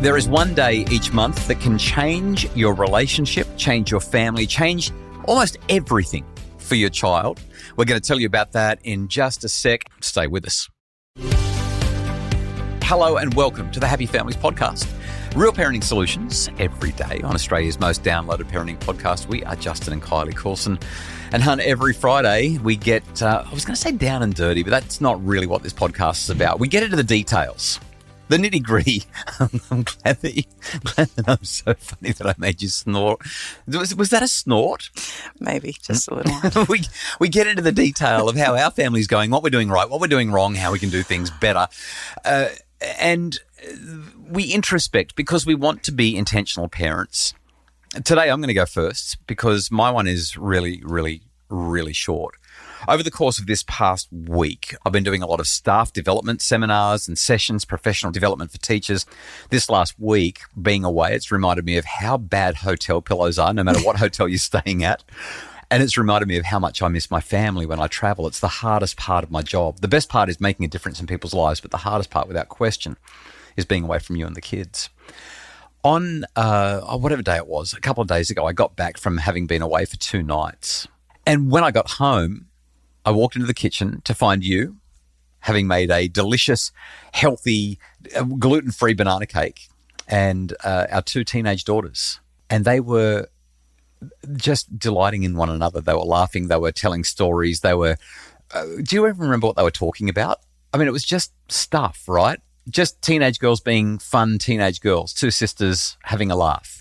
There is one day each month that can change your relationship, change your family, change almost everything for your child. We're going to tell you about that in just a sec. Stay with us. Hello and welcome to the Happy Families Podcast. Real parenting solutions every day on Australia's most downloaded parenting podcast. We are Justin and Kylie Coulson. And Hun, every Friday we get, I was going to say down and dirty, but that's not really what this podcast is about. We get into the details. The nitty gritty. I'm glad that I'm so funny that I made you snort. Was that a snort? Maybe, just a little. we get into the detail of how our family's going, what we're doing right, what we're doing wrong, how we can do things better. And we introspect because we want to be intentional parents. Today I'm going to go first because my one is really, really, really short. Over the course of this past week, I've been doing a lot of staff development seminars and sessions, professional development for teachers. This last week, being away, it's reminded me of how bad hotel pillows are, no matter what hotel you're staying at. And it's reminded me of how much I miss my family when I travel. It's the hardest part of my job. The best part is making a difference in people's lives, but the hardest part, without question, is being away from you and the kids. On whatever day it was, a couple of days ago, I got back from having been away for 2 nights. And when I got home, I walked into the kitchen to find you having made a delicious, healthy, gluten-free banana cake and our 2 teenage daughters. And they were just delighting in one another. They were laughing. They were telling stories. They were, do you even remember what they were talking about? I mean, it was just stuff, right? Just teenage girls being fun teenage girls, 2 sisters having a laugh.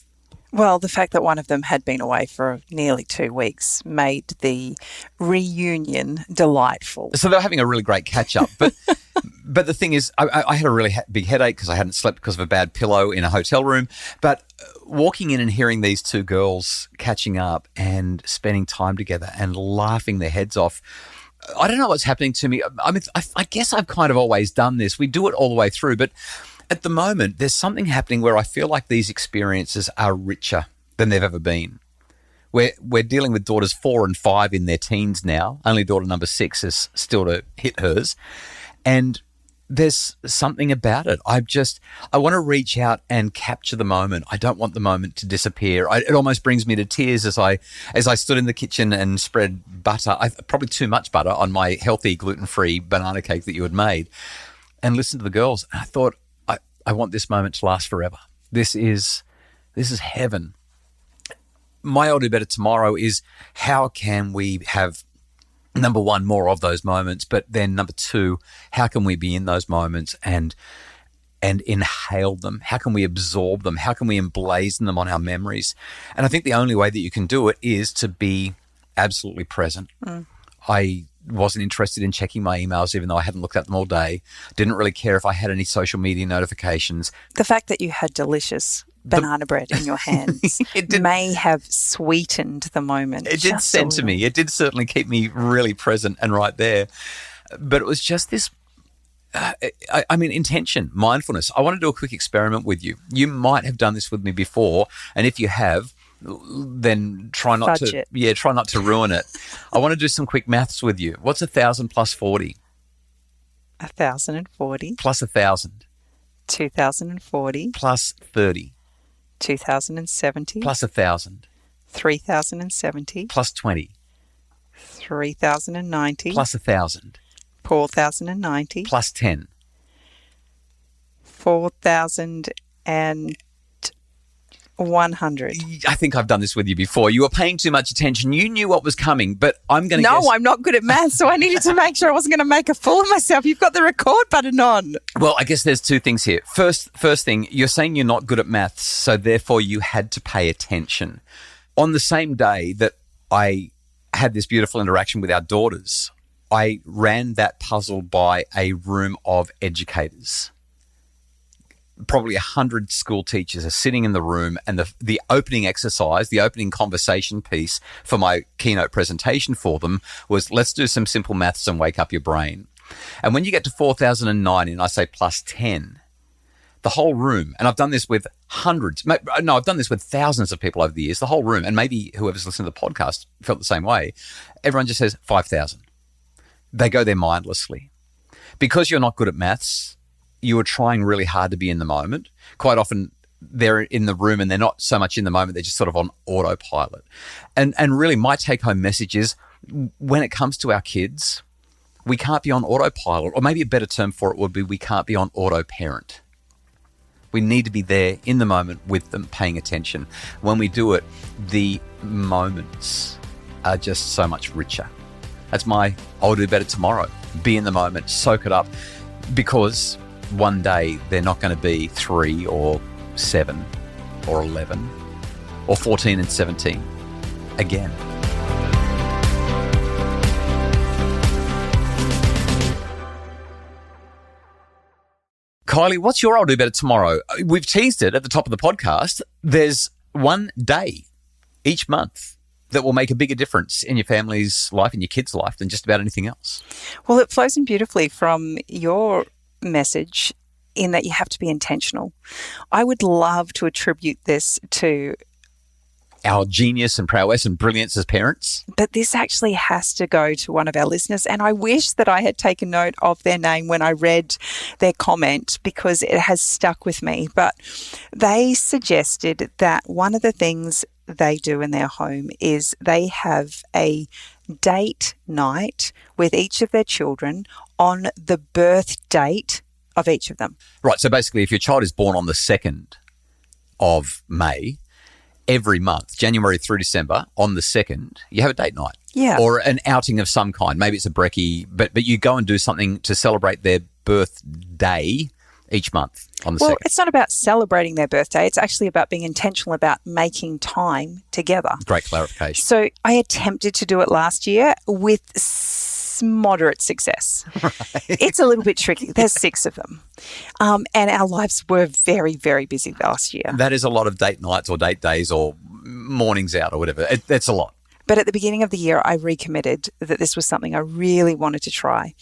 Well, the fact that one of them had been away for nearly 2 weeks made the reunion delightful. So they were having a really great catch-up. But but the thing is, I had a really big headache because I hadn't slept because of a bad pillow in a hotel room. But walking in and hearing these 2 girls catching up and spending time together and laughing their heads off, I don't know what's happening to me. I mean, I guess I've kind of always done this. We do it all the way through, but at the moment, there's something happening where I feel like these experiences are richer than they've ever been. We're dealing with daughters 4 and 5 in their teens now. Only daughter number 6 is still to hit hers. And there's something about it. I want to reach out and capture the moment. I don't want the moment to disappear. It almost brings me to tears as I stood in the kitchen and spread butter, probably too much butter, on my healthy gluten-free banana cake that you had made, and listened to the girls. And I thought, I want this moment to last forever. This is heaven. My I'll do better tomorrow is how can we have, number 1, more of those moments, but then number 2, how can we be in those moments and inhale them? How can we absorb them? How can we emblazon them on our memories? And I think the only way that you can do it is to be absolutely present. I wasn't interested in checking my emails, even though I hadn't looked at them all day. Didn't really care if I had any social media notifications. The fact that you had delicious banana bread in your hands may have sweetened the moment. It did center me. It did certainly keep me really present and right there. But it was just this, intention, mindfulness. I want to do a quick experiment with you. You might have done this with me before, and if you have, then try not to ruin it. I want to do some quick maths with you. What's 1,000 plus 40? 1,040. Plus 1,000. 2,040. Plus 30. 2,070. Plus 1,000. 3,070. Plus 20. 3,090. Plus 1,000. 4,090. Plus 10. 4,100. I think I've done this with you before. You were paying too much attention. You knew what was coming, but I'm going to guess. No, I'm not good at maths, so I needed to make sure I wasn't going to make a fool of myself. You've got the record button on. Well, I guess there's 2 things here. First thing, you're saying you're not good at maths, so therefore you had to pay attention. On the same day that I had this beautiful interaction with our daughters, I ran that puzzle by a room of educators. Probably 100 school teachers are sitting in the room, and the opening exercise, the opening conversation piece for my keynote presentation for them was, let's do some simple maths and wake up your brain. And when you get to 4,090 and I say plus 10, the whole room, and I've done this with I've done this with thousands of people over the years, the whole room, and maybe whoever's listening to the podcast felt the same way, everyone just says 5,000. They go there mindlessly. Because you're not good at maths, you are trying really hard to be in the moment. Quite often they're in the room and they're not so much in the moment, they're just sort of on autopilot. And really my take-home message is when it comes to our kids, we can't be on autopilot, or maybe a better term for it would be we can't be on auto-parent. We need to be there in the moment with them, paying attention. When we do it, the moments are just so much richer. That's my I'll do better tomorrow. Be in the moment, soak it up, because one day they're not going to be 3 or 7 or 11 or 14 and 17 again. Kylie, what's your I'll do better tomorrow? We've teased it at the top of the podcast. There's one day each month that will make a bigger difference in your family's life, in your kids' life, than just about anything else. Well, it flows in beautifully from your message in that you have to be intentional. I would love to attribute this to our genius and prowess and brilliance as parents. But this actually has to go to one of our listeners, and I wish that I had taken note of their name when I read their comment because it has stuck with me. But they suggested that one of the things they do in their home is they have a date night with each of their children on the birth date of each of them. Right, so basically if your child is born on the 2nd of May, every month, January through December, on the 2nd, you have a date night. Yeah. Or an outing of some kind. Maybe it's a brekkie, but you go and do something to celebrate their birthday each month on the 2nd. Well, it's not about celebrating their birthday. It's actually about being intentional about making time together. Great clarification. So I attempted to do it last year with moderate success. Right. It's a little bit tricky. There's 6 of them. And our lives were very, very busy last year. That is a lot of date nights or date days or mornings out or whatever. That's a lot. But at the beginning of the year, I recommitted that this was something I really wanted to try.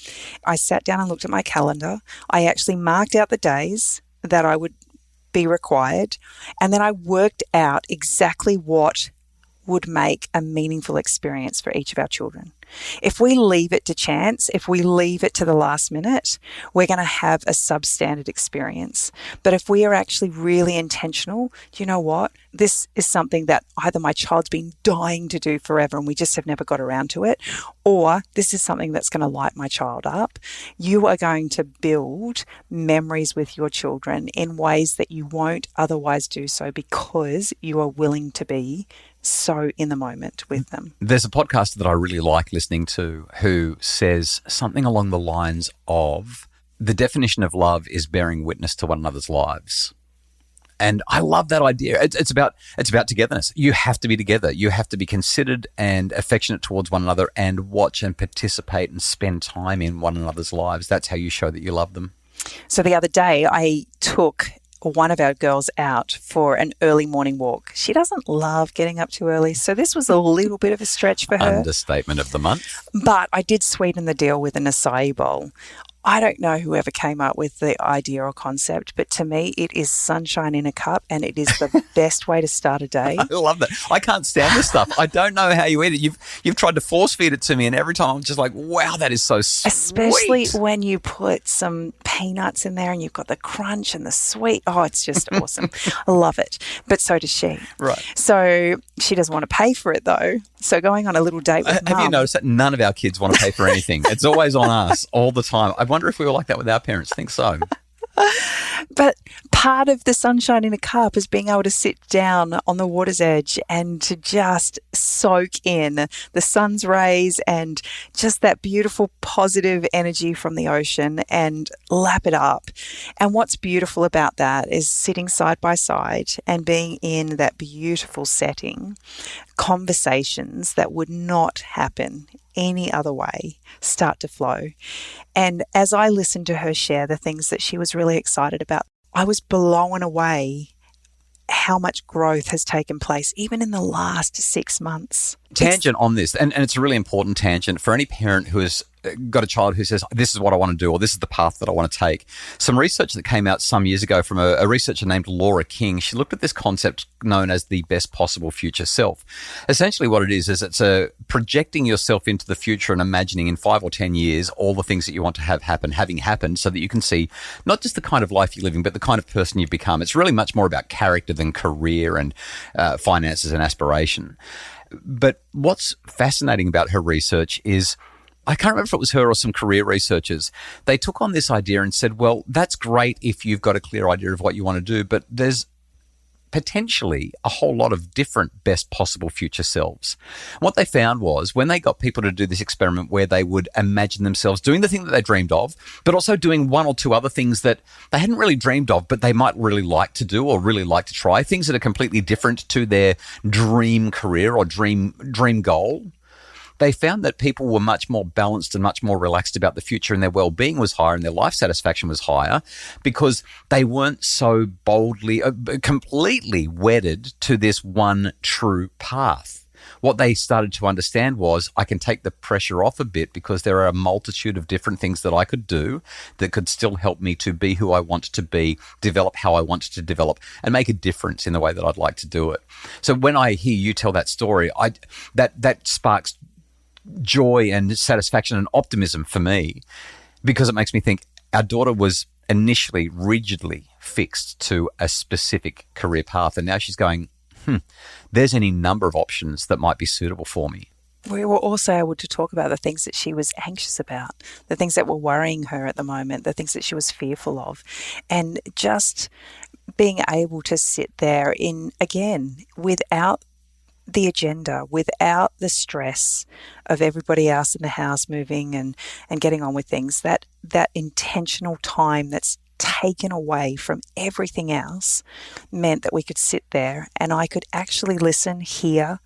I sat down and looked at my calendar. I actually marked out the days that I would be required. And then I worked out exactly what would make a meaningful experience for each of our children. If we leave it to chance, if we leave it to the last minute, we're going to have a substandard experience. But if we are actually really intentional, do you know what? This is something that either my child's been dying to do forever and we just have never got around to it, or this is something that's going to light my child up. You are going to build memories with your children in ways that you won't otherwise do so because you are willing to be so in the moment with them. There's a podcast that I really like listening to who says something along the lines of the definition of love is bearing witness to one another's lives. And I love that idea. It's about togetherness. You have to be together. You have to be considered and affectionate towards one another and watch and participate and spend time in one another's lives. That's how you show that you love them. So the other day I took one of our girls out for an early morning walk. She doesn't love getting up too early, so this was a little bit of a stretch for her. Understatement of the month. But I did sweeten the deal with an acai bowl. I don't know whoever came up with the idea or concept, but to me, it is sunshine in a cup and it is the best way to start a day. I love that. I can't stand this stuff. I don't know how you eat it. You've tried to force feed it to me, and every time I'm just like, wow, that is so sweet. Especially when you put some peanuts in there and you've got the crunch and the sweet. Oh, it's just awesome. I love it. But so does she. Right. So she doesn't want to pay for it though. So going on a little date with Have you noticed that none of our kids want to pay for anything? It's always on us all the time. I wonder if we were like that with our parents. I think so. But part of the sunshine in a cup is being able to sit down on the water's edge and to just soak in the sun's rays and just that beautiful positive energy from the ocean and lap it up. And what's beautiful about that is sitting side by side and being in that beautiful setting, conversations that would not happen any other way start to flow. And as I listened to her share the things that she was really excited about, I was blown away how much growth has taken place even in the last 6 months. Tangent on this, and it's a really important tangent for any parent who has got a child who says, this is what I want to do, or this is the path that I want to take. Some research that came out some years ago from a researcher named Laura King, she looked at this concept known as the best possible future self. Essentially what it is it's a projecting yourself into the future and imagining in 5 or 10 years all the things that you want to have happen, having happened, so that you can see not just the kind of life you're living, but the kind of person you've become. It's really much more about character than career and finances and aspiration. But what's fascinating about her research is, I can't remember if it was her or some career researchers, they took on this idea and said, well, that's great if you've got a clear idea of what you want to do, but there's potentially a whole lot of different best possible future selves. And what they found was when they got people to do this experiment where they would imagine themselves doing the thing that they dreamed of, but also doing 1 or 2 other things that they hadn't really dreamed of, but they might really like to do or really like to try, things that are completely different to their dream career or dream goal. They found that people were much more balanced and much more relaxed about the future, and their well-being was higher and their life satisfaction was higher because they weren't so boldly, completely wedded to this one true path. What they started to understand was, I can take the pressure off a bit because there are a multitude of different things that I could do that could still help me to be who I want to be, develop how I want to develop, and make a difference in the way that I'd like to do it. So when I hear you tell that story, that sparks joy and satisfaction and optimism for me, because it makes me think our daughter was initially rigidly fixed to a specific career path, and now she's going, there's any number of options that might be suitable for me. We were also able to talk about the things that she was anxious about, the things that were worrying her at the moment, the things that she was fearful of, and just being able to sit there without the agenda, without the stress of everybody else in the house moving and getting on with things, that intentional time that's taken away from everything else meant that we could sit there and I could actually listen, hear,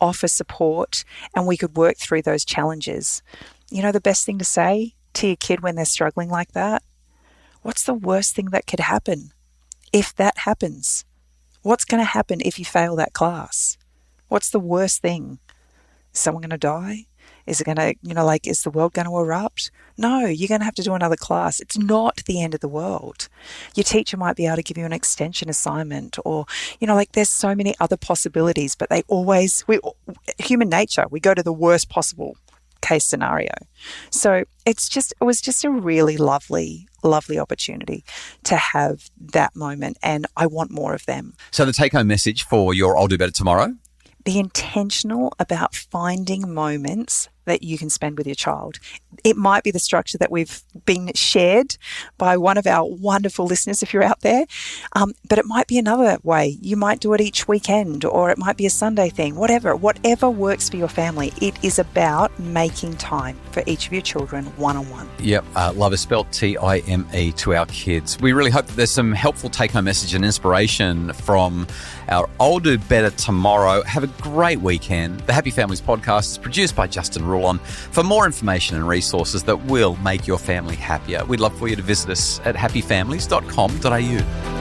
offer support, and we could work through those challenges. You know, the best thing to say to your kid when they're struggling like that, what's the worst thing that could happen if that happens? What's going to happen if you fail that class? What's the worst thing? Is someone going to die? Is it going to, is the world going to erupt? No, you're going to have to do another class. It's not the end of the world. Your teacher might be able to give you an extension assignment or, there's so many other possibilities, but human nature, we go to the worst possible case scenario. So it was just a really lovely opportunity to have that moment, and I want more of them. So the take-home message for your I'll Do Better Tomorrow? Be intentional about finding moments that you can spend with your child. It might be the structure that we've been shared by one of our wonderful listeners, if you're out there, but it might be another way. You might do it each weekend, or it might be a Sunday thing, whatever works for your family. It is about making time for each of your children one-on-one. Yep, love is spelled Time to our kids. We really hope that there's some helpful take-home message and inspiration from our I'll Do Better Tomorrow. Have a great weekend. The Happy Families podcast is produced by Justin Rulon. For more information and resources that will make your family happier, we'd love for you to visit us at happyfamilies.com.au.